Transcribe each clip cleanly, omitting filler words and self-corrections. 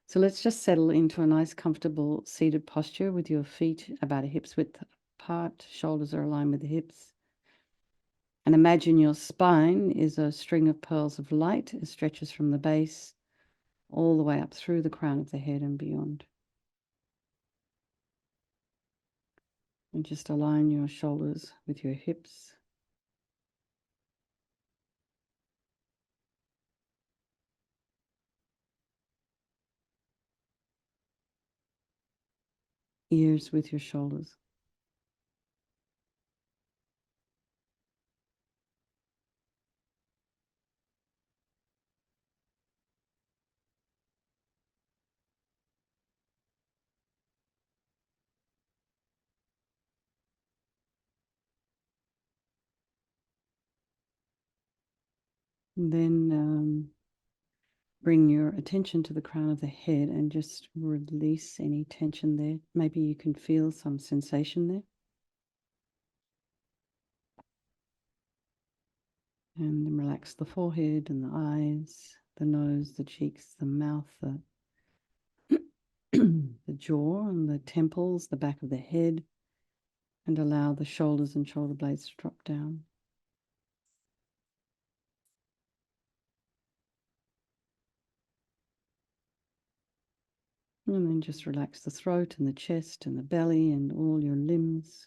So let's just settle into a nice, comfortable seated posture with your feet about a hip's width apart, shoulders are aligned with the hips. And imagine your spine is a string of pearls of light. It stretches from the base all the way up through the crown of the head and beyond. And just align your shoulders with your hips. Ears with your shoulders. And then bring your attention to the crown of the head and just release any tension there. Maybe you can feel some sensation there. And then relax the forehead and the eyes, the nose, the cheeks, the mouth, the jaw and the temples, the back of the head, and allow the shoulders and shoulder blades to drop down. And then just relax the throat and the chest and the belly and all your limbs.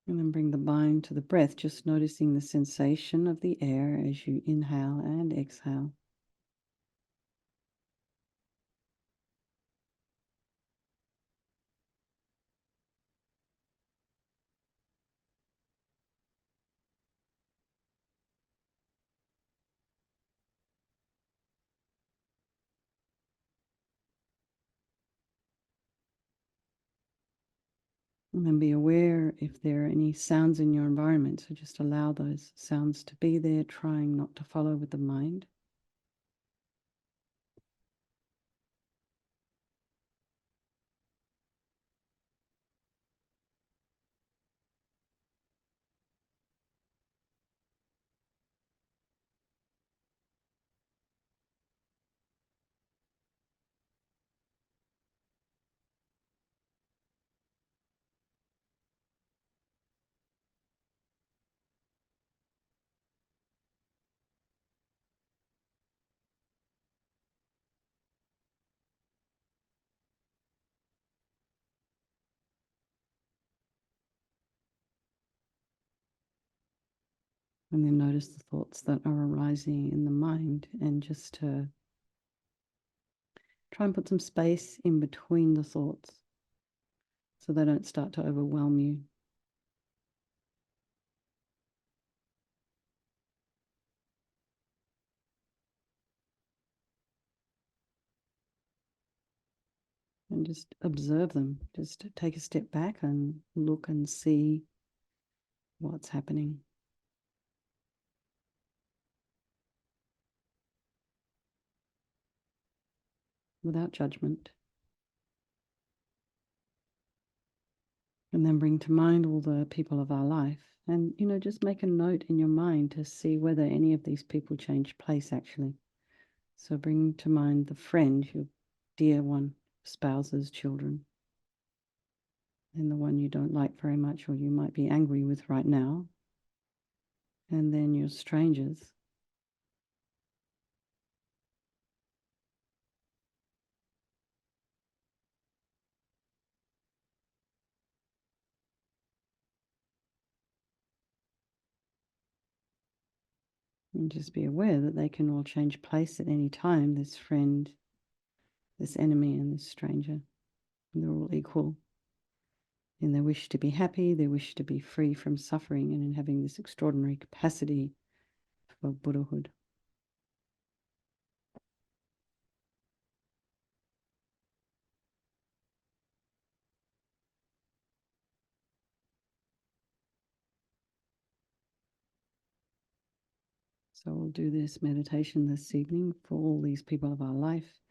And then bring the mind to the breath, just noticing the sensation of the air as you inhale and exhale. And then be aware if there are any sounds in your environment. So just allow those sounds to be there, trying not to follow with the mind. And then notice the thoughts that are arising in the mind, and just to try and put some space in between the thoughts so they don't start to overwhelm you. And just observe them. Just take a step back and look and see what's happening. Without judgment. And then bring to mind all the people of our life. And, just make a note in your mind to see whether any of these people change place actually. So bring to mind the friend, your dear one, spouses, children, and the one you don't like very much or you might be angry with right now. And then your strangers. And just be aware that they can all change place at any time, this friend, this enemy, and this stranger. And they're all equal in their wish to be happy, their wish to be free from suffering, and in having this extraordinary capacity for Buddhahood. So we'll do this meditation this evening for all these people of our life,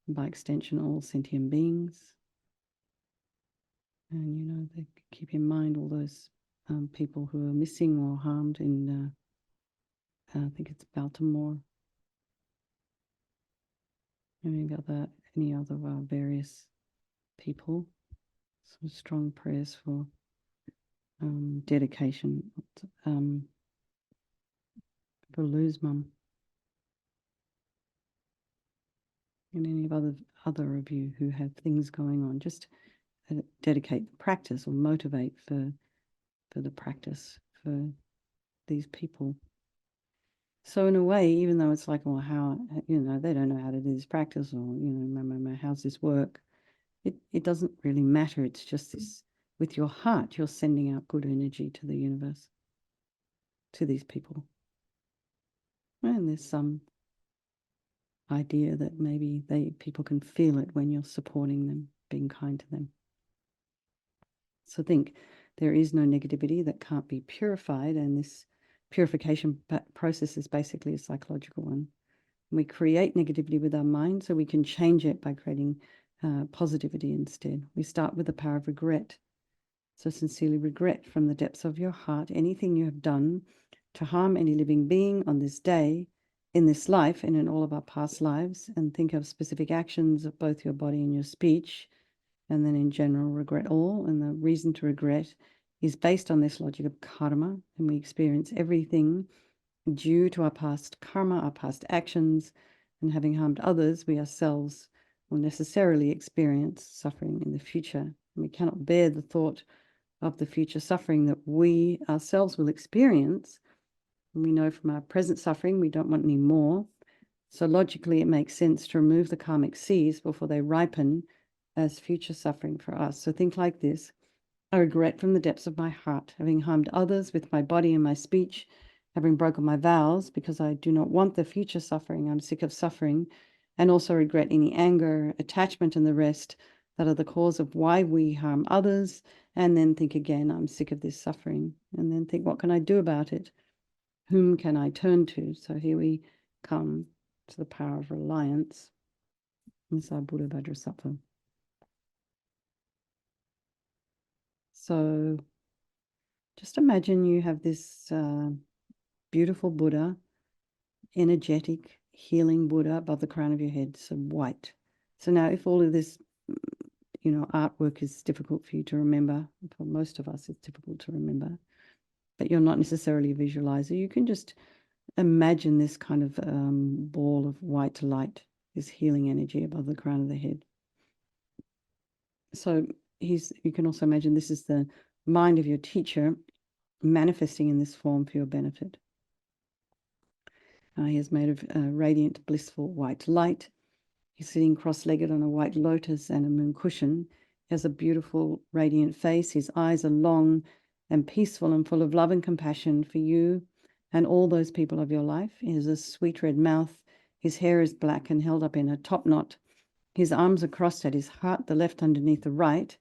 and by extension, all sentient beings. And, they keep in mind all those people who are missing or harmed in, I think it's Baltimore. Any other various people. Some strong prayers for dedication for Lou's mum, and any of other of you who have things going on. Just dedicate the practice or motivate for the practice for these people. So in a way, even though it's like, well, how, they don't know how to do this practice, or, how's this work? It doesn't really matter. It's just this, with your heart, you're sending out good energy to the universe, to these people. And there's some idea that maybe people can feel it when you're supporting them, being kind to them. So think, there is no negativity that can't be purified, and this purification process is basically a psychological one. We create negativity with our mind so we can change it by creating positivity instead. We start with the power of regret. So sincerely regret from the depths of your heart anything you have done to harm any living being on this day, in this life, and in all of our past lives, and think of specific actions of both your body and your speech, and then in general regret all. And the reason to regret is based on this logic of karma, and we experience everything due to our past karma, our past actions, and having harmed others, we ourselves will necessarily experience suffering in the future. And we cannot bear the thought of the future suffering that we ourselves will experience. And we know from our present suffering we don't want any more. So logically, it makes sense to remove the karmic seeds before they ripen as future suffering for us. So think like this: I regret from the depths of my heart having harmed others with my body and my speech, having broken my vows, because I do not want the future suffering. I'm sick of suffering, and also regret any anger, attachment, and the rest that are the cause of why we harm others. And then think again, I'm sick of this suffering. And then think, what can I do about it? Whom can I turn to? So here we come to the power of reliance. This is our Buddha Vajrasattva. So just imagine you have this beautiful Buddha, energetic, healing Buddha above the crown of your head, so white. So now if all of this, artwork is difficult for you to remember, for most of us it's difficult to remember, but you're not necessarily a visualizer, you can just imagine this kind of ball of white light, this healing energy above the crown of the head. So you can also imagine this is the mind of your teacher manifesting in this form for your benefit. He is made of radiant, blissful white light. He's sitting cross-legged on a white lotus and a moon cushion. He has a beautiful, radiant face. His eyes are long and peaceful and full of love and compassion for you and all those people of your life. He has a sweet red mouth. His hair is black and held up in a top knot. His arms are crossed at his heart, the left underneath the right.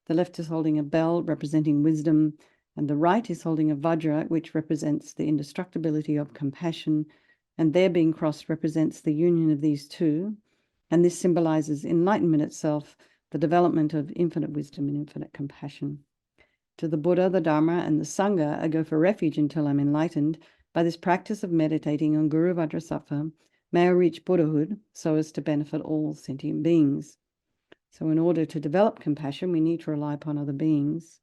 The left is holding a bell representing wisdom, and the right is holding a vajra, which represents the indestructibility of compassion, and their being crossed represents the union of these two. And this symbolizes enlightenment itself, the development of infinite wisdom and infinite compassion. To the Buddha, the Dharma, and the Sangha, I go for refuge until I'm enlightened. By this practice of meditating on Guru Vajrasattva, may I reach Buddhahood so as to benefit all sentient beings. So in order to develop compassion, we need to rely upon other beings,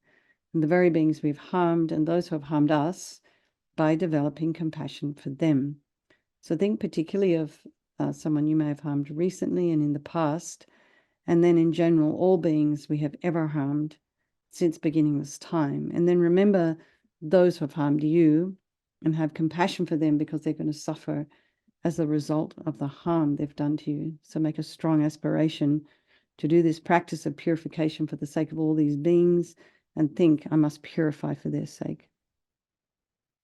and the very beings we've harmed and those who have harmed us, by developing compassion for them. So think particularly of someone you may have harmed recently and in the past, and then in general, all beings we have ever harmed since beginningless time. And then remember those who have harmed you and have compassion for them, because they're going to suffer as a result of the harm they've done to you. So make a strong aspiration to do this practice of purification for the sake of all these beings, and think, I must purify for their sake.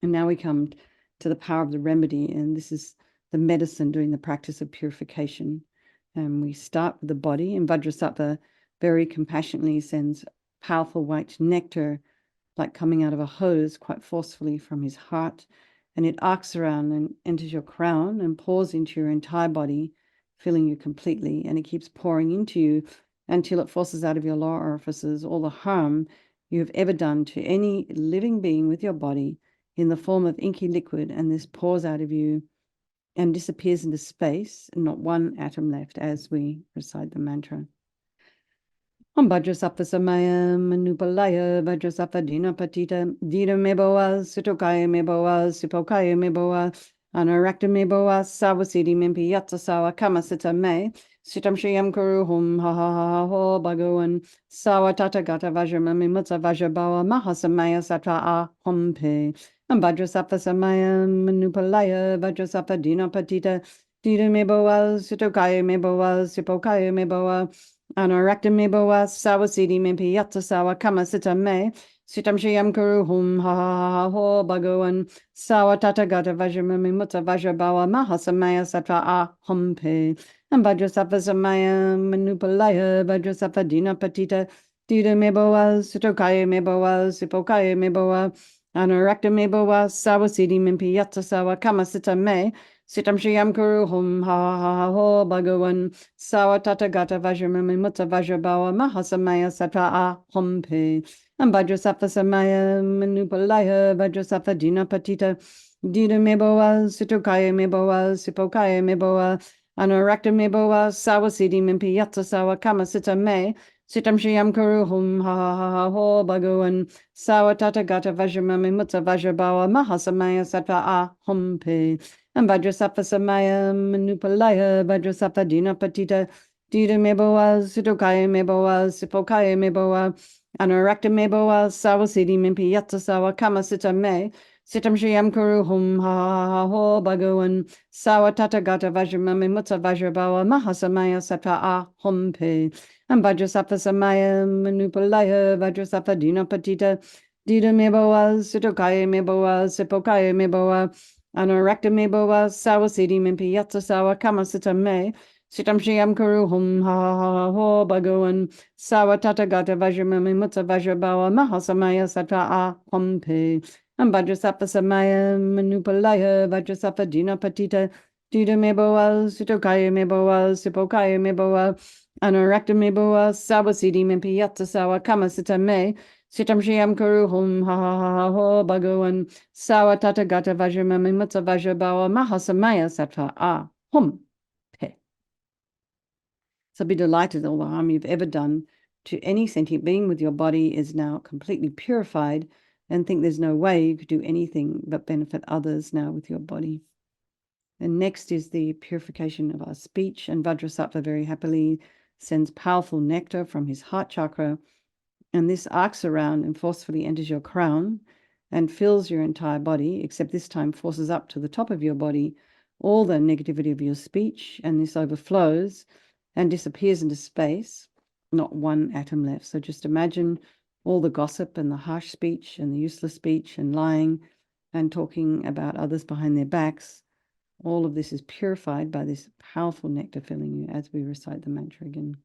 And now we come to the power of the remedy, and this is the medicine doing the practice of purification. And we start with the body, and Vajrasattva very compassionately sends powerful white nectar, like coming out of a hose, quite forcefully from his heart, and it arcs around and enters your crown and pours into your entire body, filling you completely, and it keeps pouring into you until it forces out of your lower orifices all the harm you have ever done to any living being with your body in the form of inky liquid, and this pours out of you and disappears into space, and not one atom left as we recite the mantra. Om Vajrasattva Samaya Manupalaya Vajrasattva Dina Patita Dita Meboa Sitokaya Meboa Sipokaya Meboa Anarakta Meboa Sawasidi Mimpi Yatsa Sawa Kamasita Me Sitam Shiyam Kuru Hum Ha Ha Ha Ho Bhagawan Sawa Tata Gata Vajramami Mutsa Vajrabawa Mahasamaya Satra A Hompe Om Vajrasattva Samaya Manupalaya Vajrasattva Dina Patita Dita Meboa Sitokaya Meboa Sipokaya Meboa Anarakta meboa sawasidi mimpi yatsa sawa kama sita me sitam shiyam kuru hum ha ha ha ho bhagawan sawa tata gata vajramami mutta vajrabawa mahasamaya sattva a humpe and vajrasattva samaya manupalaya vajrasattva dina patita dida meboa sitokaya meboa sipokaya meboa anarakta meboa sawasidi mimpi yatsa sawa kama sita me sitam shiyam kuru hum ha ha ha ho bhagawan Sawa tata gata vajramami mutta vajrabawa mahasamaya satra a hompe. And vajrasattva samaya manupalaya vajrasattva dina patita. Dina meboa situkaya meboa sipokaya meboa. Anarakta meboa sawasidi mimpi yatsa sawa kama sita me. Sitam shiyam kuru hum ha ha ha ha ho bhagawan. Sawa tata gata vajramami mutta vajrabawa mahasamaya satra a hompe. And Vajrasattva Samaya Manupalaya Vajrasattva Dina Patita Dida Meboa Sitokaya Meboa Sipokaya Meboa Anarakta Meboa Sawasidi Mimpi Yatsa Sawa Kama Sita Me Sitam Shiyam Kuru Hum Ha Ha Ha Ho Bhagawan Sawa Tata Gata Vajramami Mutta Vajrabawa Mahasamaya Satra A Hompe and Vajrasattva Samaya Manupalaya Vajrasattva Dina Patita Dida Meboa Sitokaya Meboa Sipokaya Meboa Anarakta meboa sawasidi mimpi yatsa sawa kama sita me sitam shiyam kuru hum ha ha ha ho bhagawan sawa tata gata vajramami mutta vajrabawa mahasamaya satra a hompe and vajrasattva samaya manupalaya vajrasattva dina patita dida meboa sitokaya meboa sipokaya meboa anarakta meboa sawasidi mimpi yatsa sawa kama sita me Sitam shiyam kuru hum ha ha ha ha ho bhagawan sawa tata gata vajramami mutta vajrabawa mahasamaya satra a hum pe. So be delighted all the harm you've ever done to any sentient being with your body is now completely purified, and think there's no way you could do anything but benefit others now with your body. And next is the purification of our speech, and Vajrasattva very happily sends powerful nectar from his heart chakra, and this arcs around and forcefully enters your crown and fills your entire body, except this time forces up to the top of your body all the negativity of your speech, and this overflows and disappears into space, not one atom left. So just imagine all the gossip and the harsh speech and the useless speech and lying and talking about others behind their backs. All of this is purified by this powerful nectar filling you as we recite the mantra again.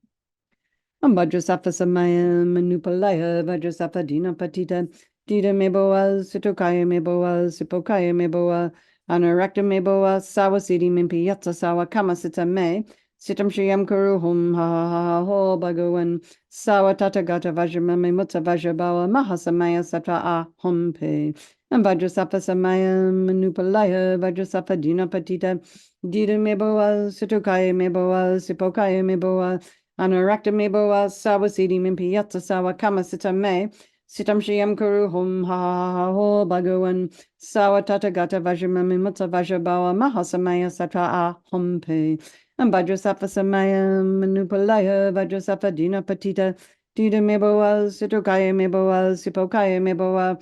Vajrasattva samaya manupalaya vajrasattva dina patita dida meboa sitokaya meboa sipokaya meboa anarakta meboa sawasidi mimpi yatsa sawa kama sita me sitam shiyam kuru hum ha ha ha ho bhagawan sawa tata gata vajramami mutta vajrabawa mahasamaya satra a hompe and vajrasattva samaya manupalaya vajrasattva dina patita dida meboa sitokaya meboa sipokaya meboa Anarakta meboa sawasidi mimpi yatsa sawa kama sita me sitam shiyam kuru hum ha ha ha ho bhagawan sawa tata gata vajramami mutta vajrabawa mahasamaya satra a hompe and vajrasattva samaya manupalaya vajrasattva dina patita dida meboa sitokaya meboa sipokaya meboa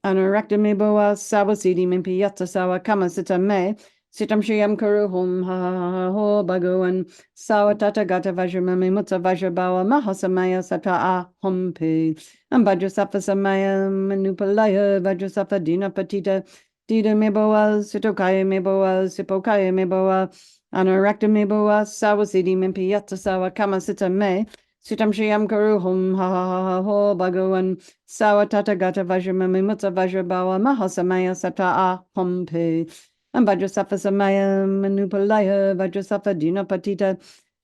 anarakta meboa sawasidi mimpi yatsa sawa kama sita me Sitam shiyam kuru hum ha ha ha ho bhagawan sawa tata gata vajramami mutta vajrabawa mahasamaya satra a hompe and vajrasattva samaya manupalaya vajrasattva dina patita dida meboa sitokaya meboa sipokaya meboa anarakta meboa sawasidi mimpi yatsa sawa kama sita me sitam shiyam kuru hum ha ha ha ho bhagawan sawa tata gata vajramami mutta vajrabawa mahasamaya satra a hompe and Vajrasattva samaya manupalaya Vajrasattva dina patita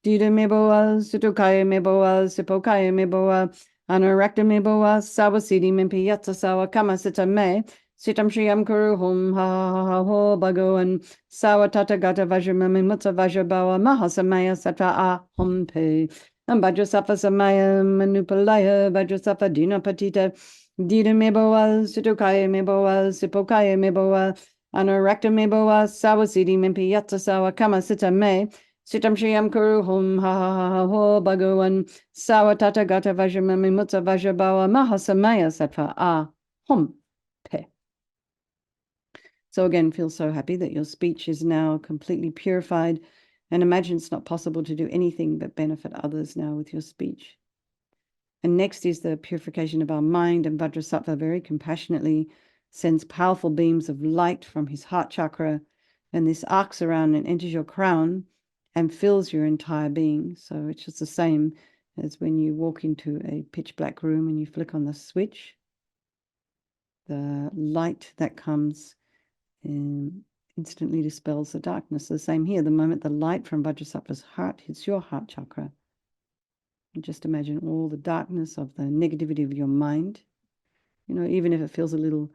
dida meboa sitokaya meboa sipokaya meboa anarakta meboa sawasidi mimpi yatsa sawa kama sita me Sitam Shriyam Kuru Hum Ha Ha Ha Ho Bhagavan Sawa Tata Gata Vajramami Mutta Vajrabawa Mahasamaya Satra A Hum Pe Vajrasafa Samaya Manupalaya Vajrasafa Dina Patita Dida Meboa Situkaya Meboa Sipokaya Meboa Anarakta Meboa Sawasidi Mimpi Yatsa Sawa Kama Sita Me Sitam Shriyam Kuru Hum Ha Ha Ha Ho Bhagavan Sawa Tata Gata Vajramami Mutta Vajrabawa Mahasamaya Satra A Hum Pe. So again, feel so happy that your speech is now completely purified, and imagine it's not possible to do anything but benefit others now with your speech. And next is the purification of our mind, and Vajrasattva very compassionately sends powerful beams of light from his heart chakra, and this arcs around and enters your crown and fills your entire being. So it's just the same as when you walk into a pitch black room and you flick on the switch. The light that comes instantly dispels the darkness. The same here. The moment the light from Vajrasattva's heart hits your heart chakra, just imagine all the darkness of the negativity of your mind. Even if it feels a little,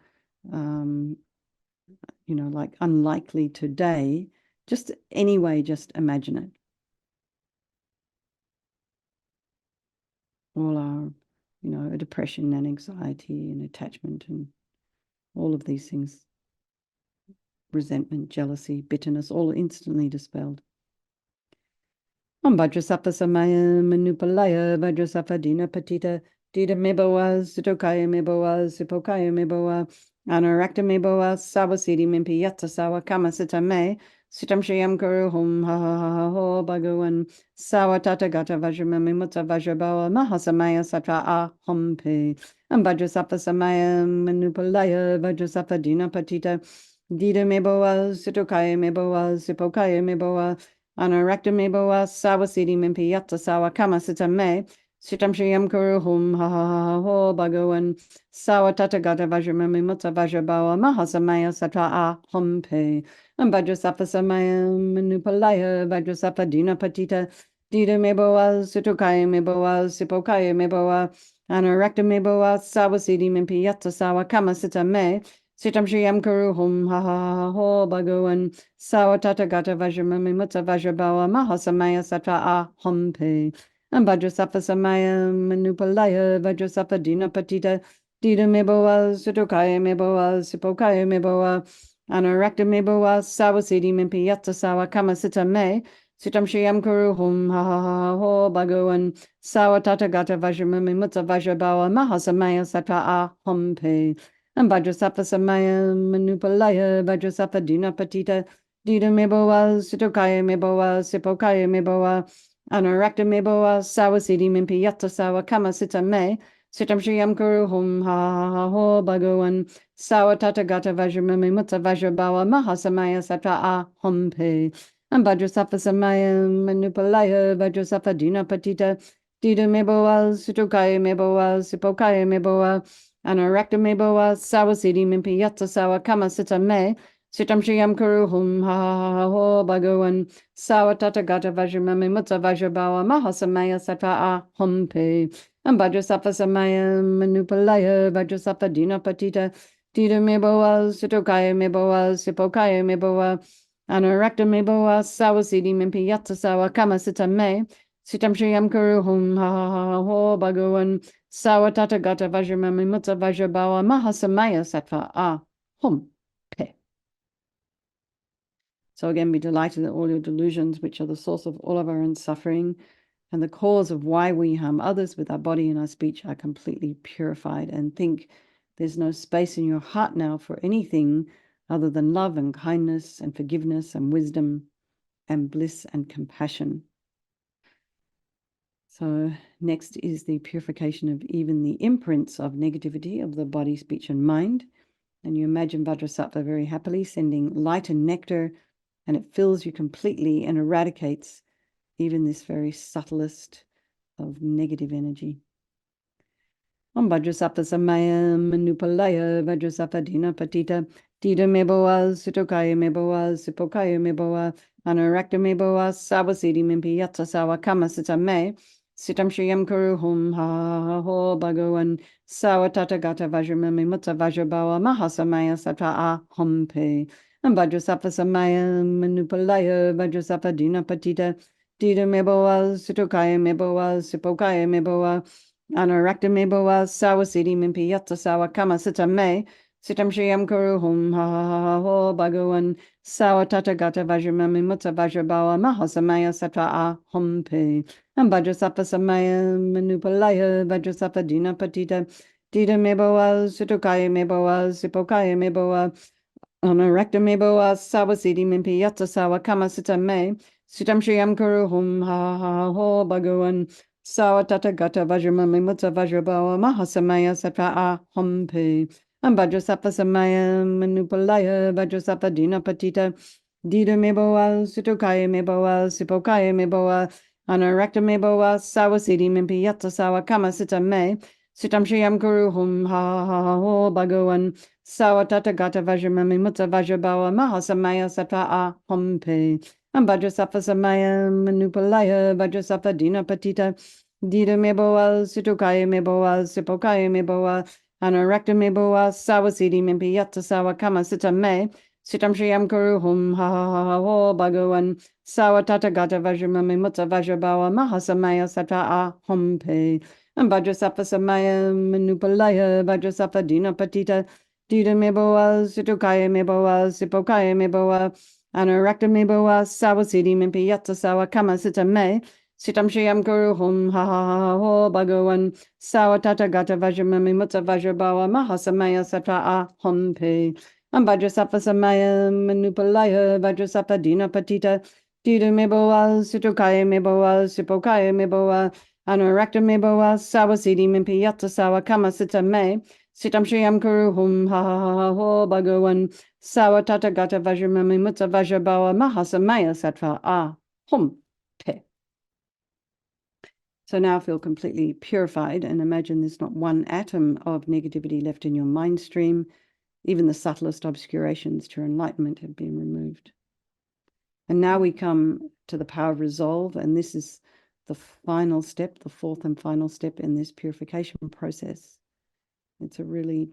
like unlikely today, just anyway, just imagine it. All our, depression and anxiety and attachment and all of these things, resentment, jealousy, bitterness, all instantly dispelled. Vajrasattva Samaya Manupalaya Vajrasattva Dina Patita Dida Meboa Sitokaya Meboa Sipokaya Meboa Anarakta Meboa Sawasidi Mimpi Yatsa Sawa Kama Sita Me Sitam Shriyam Kuru Hum Ha Ha Ha Ho Bhagavan Sawa Tata Gata Vajramami Mutta Vajrabawa Mahasamaya Satra A Hum Pe Vajrasattva Samaya Manupalaya Vajrasattva Dina Patita Dida Meboa Sitokaya Meboa Sipokaya Meboa Anarakta Meboa Sawasidi Mimpi Yatsa Sawa Kama Sita Me Sitam Shriyam Kuru Hum Ha Ha Ha Ho Bhagavan Sawa Tata Gata Vajramami Mutta Vajrabawa Mahasamaya Satra A Hum Pe Vajrasattva Samaya Manupalaya Vajrasattva Dina Patita Dida Meboa Situkaya Meboa Sipokaya Meboa Anarakta Meboa Sawasidi Mimpi Yatsa Sawa Kama Sita Me Sitam Shriyam Kuru Hum Ha Ha Ha Ho Bhagavan Sawa Tata Gata Vajramami Mutta Vajrabawa Mahasamaya Satra A Hum Pe Vajrasattva Samaya Manupalaya Vajrasattva Dina Patita Dida Meboa Situkaya Meboa Sipokaya Meboa Anarakta Meboa Sawasidi Mimpi Yatsa Sawa Kama Sita Me Sitam Shriyam Kuru Hum Ha Ha Ha Ho Bhagavan Sawa Tata Gata Vajramami Mutta Vajrabawa Mahasamaya Satra A Hum Pe Vajrasattva Samaya Manupalaya Vajrasattva Dina Patita Dida Meboa Situkaya Meboa Sipokaya Meboa Anarakta Meboa Sawasidi Mimpi Yatsa Sawa Kama Sita Me Sitam Shriyam Kuru Hum Ha Ha Ha Ho Bhagavan Sawa Tata Gata Vajramami Mutta Vajrabawa Mahasamaya Satra A Hum Pe Vajrasattva Samaya Manupalaya Vajrasattva Dina Patita Dida Meboa Situkaya Meboa Sipokaya Meboa Anarakta Meboa Sawasidi Mimpi Yatsa Sawa Kama Sita Me Sitam Shriyam Kuru Hum Ha Ha Ha Ho Bhagavan Sawa Tata Gata Vajramami Mutta Vajrabawa Mahasamaya Satra A Hum Pe Vajrasattva Samaya Manupalaya Vajrasattva Dina Patita Dida Meboa Situkaya Meboa Sipokaya Meboa Anarakta Meboa Sawasidi Mimpi Yatsa Sawa Kama Sita Me Sitam Shriyam Kuru Hum Ha Ha Ha Ho Bhagavan Sawa Tata Gata Vajramami Mutta Vajrabawa Mahasamaya Satra A Hum Pe. So again, be delighted that all your delusions, which are the source of all of our own suffering and the cause of why we harm others with our body and our speech, are completely purified. And think there's no space in your heart now for anything other than love and kindness and forgiveness and wisdom and bliss and compassion. So next is the purification of even the imprints of negativity of the body, speech, and mind. And you imagine Vajrasattva very happily sending light and nectar, and it fills you completely and eradicates even this very subtlest of negative energy. Vajrasattva Samaya Manupalaya Vajrasattva Dina Patita Dida Meboa Situkaya Meboa Sipokaya Meboa Anarakta Meboa Sawasidi Mimpi Yatsa Sawa Kama Sita Me Sitam Shriyam Kuru Hum Ha Ho Bhagavan Sawatata Gata Vajramami Mutta Vajrabawa Mahasamaya Satra A Hum Pe and Vajrasafa Samaya Manupalaya Vajrasafa Dina Patita Dida Meboa Sitokaya Meboa Sipokaya Meboa Anarakta Meboa Sawasidi Mimpi Yatsa Sawa Kama Sita Me Sitam Shriyam Kuru Hum Ha Ho Bhagavan Sawatata Gata Vajramami Mutta Vajrabawa Mahasamaya Satra A Hum Pe and Vajrasattva Samaya Manupalaya Vajrasattva Dina Patita Dita Meboa Sutokaya Meboa Sipokaya Meboa Anarakta Meboa Sawasidi Mimpi Yatsa Sawa Kama Sita Me Sitam Shriyam Kuru Hum Ha Ho Bhagavan Sawatata Gata Vajramami Mutta Vajrabawa Mahasamaya Satra A Hum Pe and Vajrasattva Samaya Manupalaya Vajrasattva Dina Patita Dita Meboa Sutokaya Meboa Sipokaya Meboa Anarakta Meboa Sawasidi Mimpi Yatsa Sawa Kama Sita Me Sitam Shriyam Guru Hum Ha Ho Bhagavan Sawatata Gata Vajramami Mutta Vajrabawa Mahasamaya Satra A Hum Pe and Vajrasattva Samaya Manupalaya Vajrasattva Dina Patita Dita Meboa Sutokaya Meboa Sipokaya Meboa Anarakta Meboa Sawasidi Mimpi Yatsa Sawa Kama Sita Me Sitam Shriyam Guru Hum Ha Ho Bhagavan Sawatata Gata Vajramami Mutta Vajrabawa Mahasamaya Satra A Hum Pe and Vajrasattva Samaya Manupalaya Vajrasattva Dina Patita Dita Meboa Sitokaya Meboa Sipokaya Meboa Anarakta Meboa Sawasidi Mimpi Yatsa Sawa Kama Sita Me Sitam Shriyam Guru Hum Ha Ho Bhagavan Sawatata Gata Vajramami Mutta Vajrabawa Mahasamaya Satra A Hum Pe and Vajrasattva Samaya Manupalaya Vajrasattva Dina Patita Dita Meboa Sitokaya Meboa Sipokaya Meboa Anarakta Meboa Sawasidi Mimpi Yatsa Sawa Kama Sita Me Sitam Shriyam Kuru Hum Ha Ho Bhagavan Sawatata Gata Vajramami Mutta Vajrabawa Mahasamaya Satra A Hum Pe. So now feel completely purified and imagine there's not one atom of negativity left in your mind stream. Even the subtlest obscurations to enlightenment have been removed. And now we come to the power of resolve, and this is the final step, the fourth and final step in this purification process. It's a really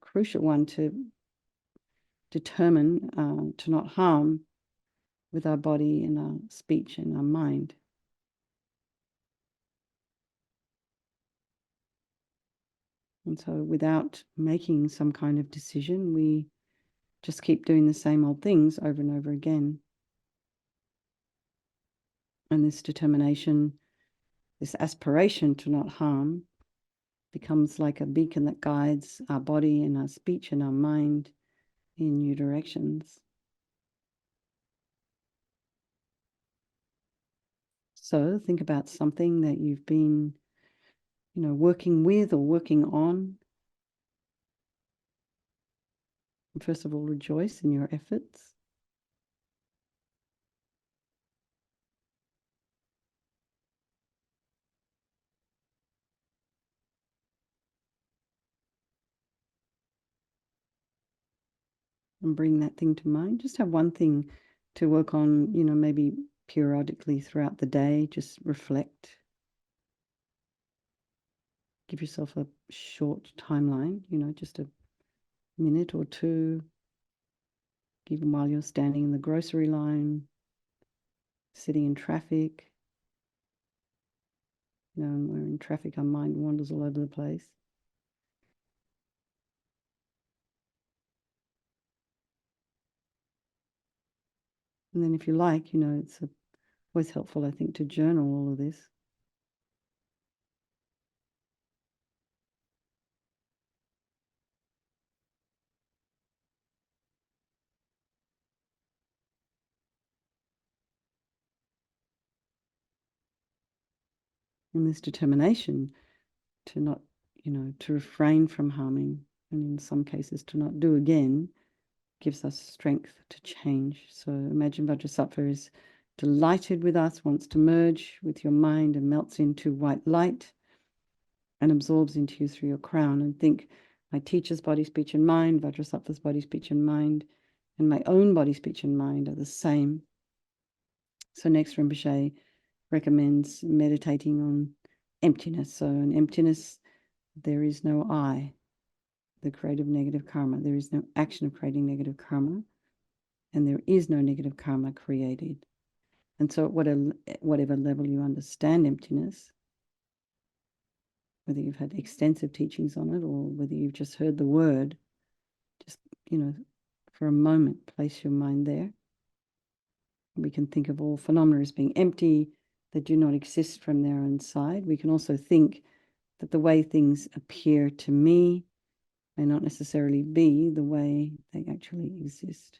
crucial one to determine to not harm with our body and our speech and our mind. And so without making some kind of decision, we just keep doing the same old things over and over again. And this determination, this aspiration to not harm, becomes like a beacon that guides our body and our speech and our mind in new directions. So think about something that you've been, working with or working on. And first of all, rejoice in your efforts. And bring that thing to mind. Just have one thing to work on, maybe periodically throughout the day. Just reflect. Give yourself a short timeline, just a minute or two, even while you're standing in the grocery line, sitting in traffic. When we're in traffic, our mind wanders all over the place. And then if you like, it's always helpful, I think, to journal all of this. And this determination to not, to refrain from harming, and in some cases to not do again, gives us strength to change. So imagine Vajrasattva is delighted with us, wants to merge with your mind and melts into white light and absorbs into you through your crown. And think, my teacher's body, speech, and mind, Vajrasattva's body, speech, and mind, and my own body, speech, and mind are the same. So next, Rinpoche recommends meditating on emptiness. So in emptiness, there is no I, the creative negative karma. There is no action of creating negative karma, and there is no negative karma created. And so at whatever level you understand emptiness, whether you've had extensive teachings on it or whether you've just heard the word, just, for a moment, place your mind there. We can think of all phenomena as being empty, that do not exist from their own side. We can also think that the way things appear to me may not necessarily be the way they actually exist.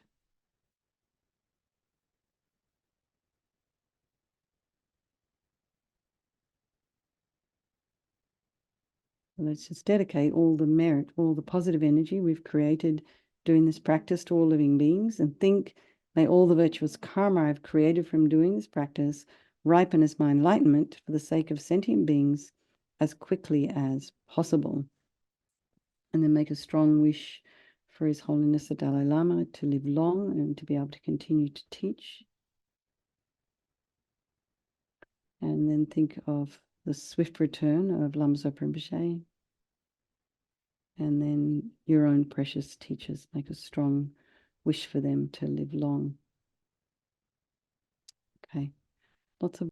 Let's just dedicate all the merit, all the positive energy we've created doing this practice to all living beings, and think, may all the virtuous karma I've created from doing this practice ripen as my enlightenment for the sake of sentient beings as quickly as possible. And then make a strong wish for His Holiness the Dalai Lama to live long and to be able to continue to teach. And then think of the swift return of Lama Zopa Rinpoche. And then your own precious teachers, make a strong wish for them to live long. Okay, lots of